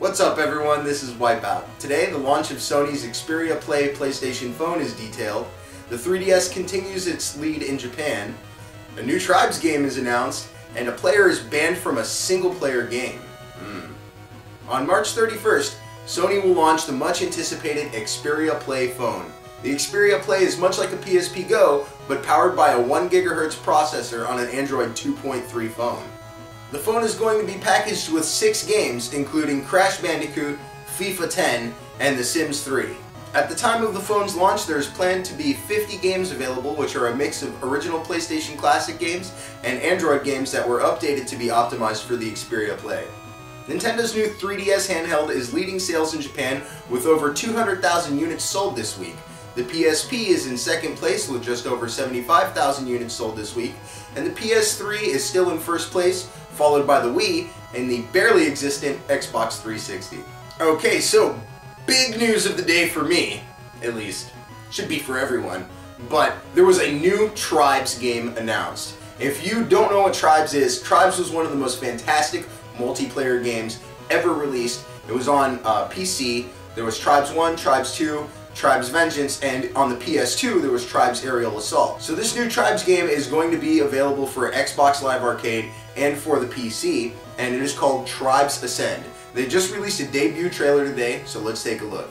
What's up everyone, this is Wipeout. Today the launch of Sony's Xperia Play PlayStation phone is detailed, the 3DS continues its lead in Japan, a new Tribes game is announced, and a player is banned from a single-player game. On March 31st, Sony will launch the much anticipated Xperia Play phone. The Xperia Play is much like a PSP Go, but powered by a 1 GHz processor on an Android 2.3 phone. The phone is going to be packaged with 6 games, including Crash Bandicoot, FIFA 10, and The Sims 3. At the time of the phone's launch, there is planned to be 50 games available, which are a mix of original PlayStation Classic games and Android games that were updated to be optimized for the Xperia Play. Nintendo's new 3DS handheld is leading sales in Japan with over 200,000 units sold this week. The PSP is in second place with just over 75,000 units sold this week, and the PS3 is still in first place, followed by the Wii and the barely existent Xbox 360. Okay, so big news of the day for me, at least. Should be for everyone. But there was a new Tribes game announced. If you don't know what Tribes is, Tribes was one of the most fantastic multiplayer games ever released. It was on PC. There was Tribes 1, Tribes 2, Tribes Vengeance, and on the PS2 there was Tribes Aerial Assault. So this new Tribes game is going to be available for Xbox Live Arcade and for the PC, and it is called Tribes Ascend. They just released a debut trailer today, so let's take a look.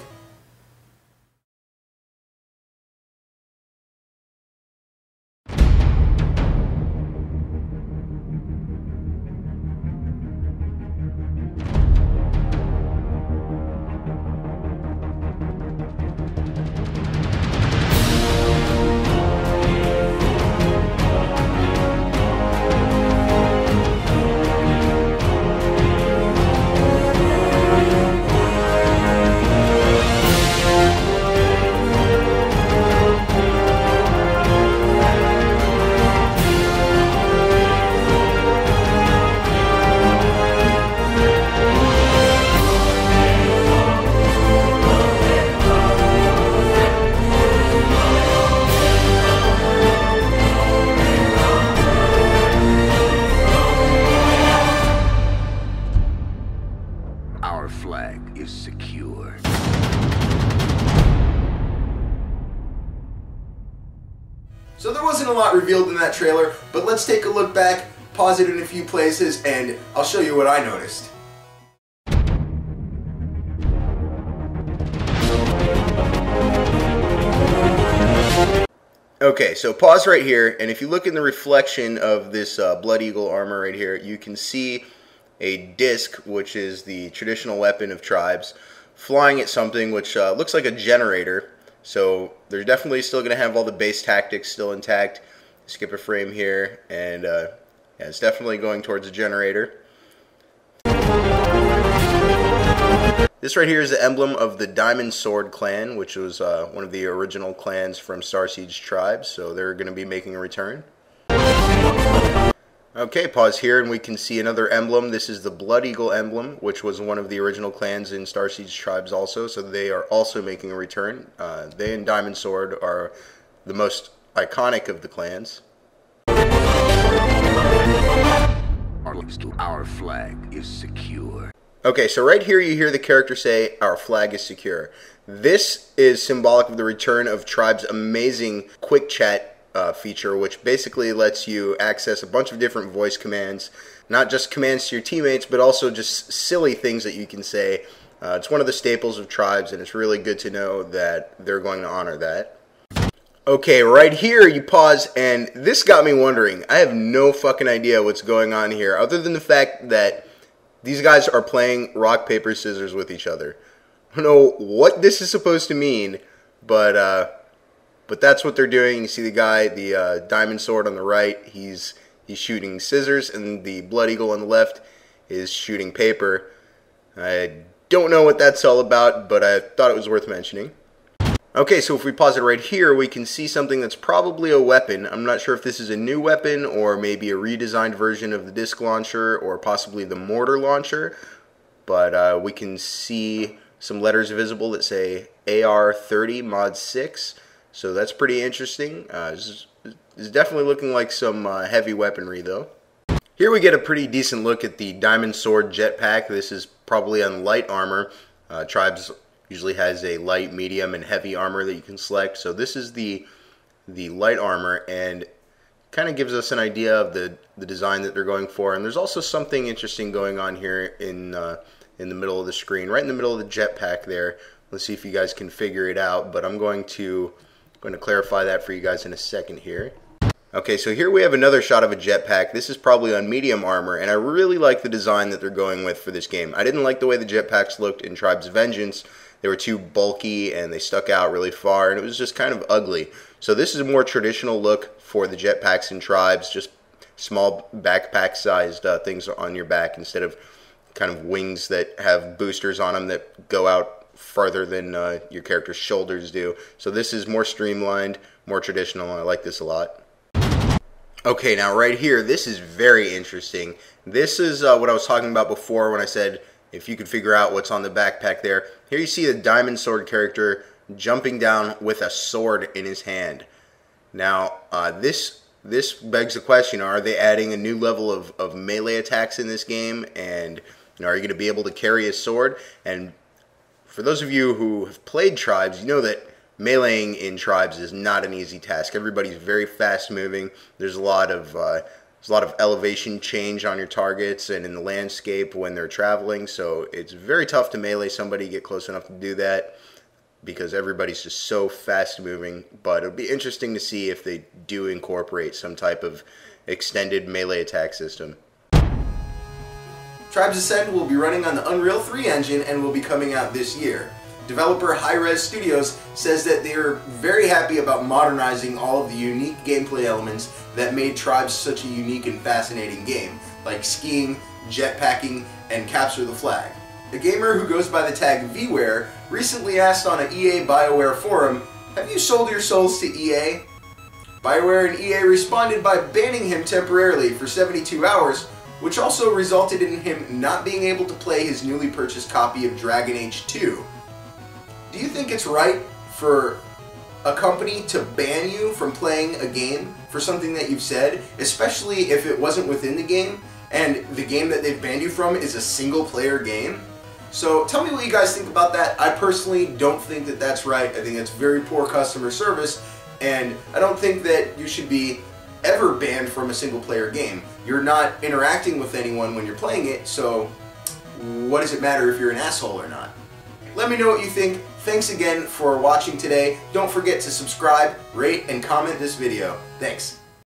Our flag is secure. So there wasn't a lot revealed in that trailer, but let's take a look back, pause it in a few places, and I'll show you what I noticed. Okay, so pause right here, and if you look in the reflection of this Blood Eagle armor right here, you can see a disc, which is the traditional weapon of Tribes, flying at something which looks like a generator. So they're definitely still going to have all the base tactics still intact. Skip a frame here, and yeah, it's definitely going towards a generator. This right here is the emblem of the Diamond Sword clan, which was one of the original clans from Star Siege Tribes, so they're going to be making a return. Okay, pause here and we can see another emblem. This is the Blood Eagle emblem, which was one of the original clans in Star Siege Tribes also, so they are also making a return. They and Diamond Sword are the most iconic of the clans. Our flag is secure. Okay, so right here you hear the character say, "Our flag is secure." This is symbolic of the return of Tribe's amazing quick chat feature, which basically lets you access a bunch of different voice commands, not just commands to your teammates, but also just silly things that you can say. It's one of the staples of Tribes, and it's really good to know that they're going to honor that. Okay, right here you pause, and this got me wondering. I have no fucking idea what's going on here, other than the fact that these guys are playing rock, paper, scissors with each other. I don't know what this is supposed to mean, but that's what they're doing. You see the guy, the Diamond Sword on the right, he's shooting scissors, and the Blood Eagle on the left is shooting paper. I don't know what that's all about, but I thought it was worth mentioning. Okay, so if we pause it right here, we can see something that's probably a weapon. I'm not sure if this is a new weapon or maybe a redesigned version of the disc launcher or possibly the mortar launcher, but we can see some letters visible that say AR-30 Mod 6. So that's pretty interesting. This is definitely looking like some heavy weaponry, though. Here we get a pretty decent look at the Diamond Sword jetpack. This is probably on light armor. Tribes usually has a light, medium, and heavy armor that you can select. So this is the light armor, and kind of gives us an idea of the design that they're going for. And there's also something interesting going on here in the middle of the screen, right in the middle of the jetpack there. Let's see if you guys can figure it out, but I'm going to clarify that for you guys in a second here. Okay, so here we have another shot of a jetpack. This is probably on medium armor, and I really like the design that they're going with for this game. I didn't like the way the jetpacks looked in Tribes of Vengeance. They were too bulky and they stuck out really far, and it was just kind of ugly. So this is a more traditional look for the jetpacks in Tribes, just small backpack-sized things on your back instead of kind of wings that have boosters on them that go out farther than your character's shoulders do. So this is more streamlined, more traditional, and I like this a lot. Okay, now right here, this is very interesting. This is what I was talking about before when I said if you could figure out what's on the backpack there. Here you see the Diamond Sword character jumping down with a sword in his hand. Now, this begs the question, are they adding a new level of melee attacks in this game? And are you going to be able to carry a sword? And for those of you who have played Tribes, you know that meleeing in Tribes is not an easy task. Everybody's very fast moving. There's a lot of elevation change on your targets and in the landscape when they're traveling, so it's very tough to melee somebody, get close enough to do that, because everybody's just so fast moving. But it'll be interesting to see if they do incorporate some type of extended melee attack system. Tribes Ascend will be running on the Unreal 3 engine and will be coming out this year. Developer Hi-Rez Studios says that they are very happy about modernizing all of the unique gameplay elements that made Tribes such a unique and fascinating game, like skiing, jetpacking, and capture the flag. A gamer who goes by the tag VWare recently asked on an EA BioWare forum, "Have you sold your souls to EA?" BioWare and EA responded by banning him temporarily for 72 hours, which also resulted in him not being able to play his newly purchased copy of Dragon Age 2. Do you think it's right for a company to ban you from playing a game for something that you've said, especially if it wasn't within the game, and the game that they've banned you from is a single-player game? So tell me what you guys think about that. I personally don't think that that's right. I think that's very poor customer service, and I don't think that you should be ever banned from a single-player game. You're not interacting with anyone when you're playing it, so what does it matter if you're an asshole or not? Let me know what you think. Thanks again for watching today. Don't forget to subscribe, rate, and comment this video. Thanks.